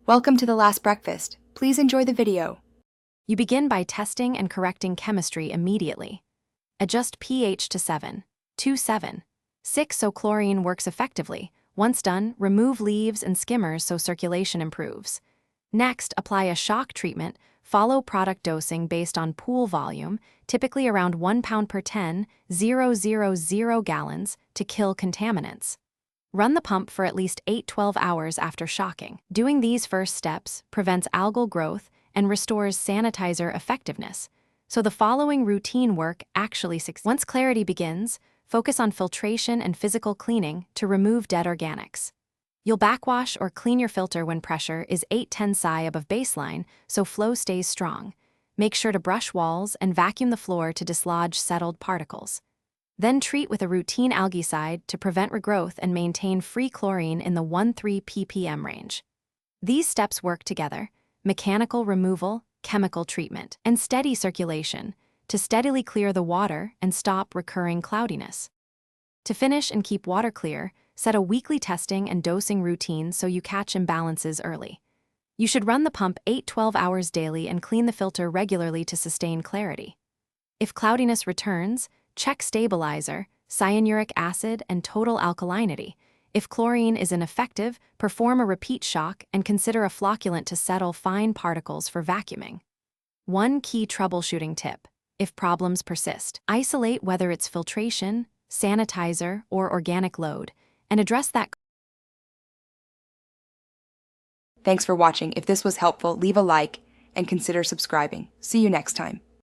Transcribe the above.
Welcome to the last breakfast. Please enjoy the video. You begin by testing and correcting chemistry immediately. Adjust pH to 7.27, 6 so chlorine works effectively. Once done, remove leaves and skimmers so circulation improves. Next, apply a shock treatment. Follow product dosing based on pool volume, typically around 1 pound per 10,000 gallons, to kill contaminants. Run the pump for at least 8-12 hours after shocking. Doing these first steps prevents algal growth and restores sanitizer effectiveness, so the following routine work actually succeeds. Once clarity begins, focus on filtration and physical cleaning to remove dead organics. You'll backwash or clean your filter when pressure is 810 psi above baseline, so flow stays strong. Make sure to brush walls and vacuum the floor to dislodge settled particles. Then treat with a routine algaecide to prevent regrowth and maintain free chlorine in the 1-3 ppm range. These steps work together: mechanical removal, chemical treatment, and steady circulation to steadily clear the water and stop recurring cloudiness. To finish and keep water clear, set a weekly testing and dosing routine so you catch imbalances early. You should run the pump 8-12 hours daily and clean the filter regularly to sustain clarity. If cloudiness returns, check stabilizer, cyanuric acid, and total alkalinity. If chlorine is ineffective, perform a repeat shock and consider a flocculant to settle fine particles for vacuuming. One key troubleshooting tip: if problems persist, isolate whether it's filtration, sanitizer, or organic load, and address that. Thanks for watching. If this was helpful, leave a like and consider subscribing. See you next time.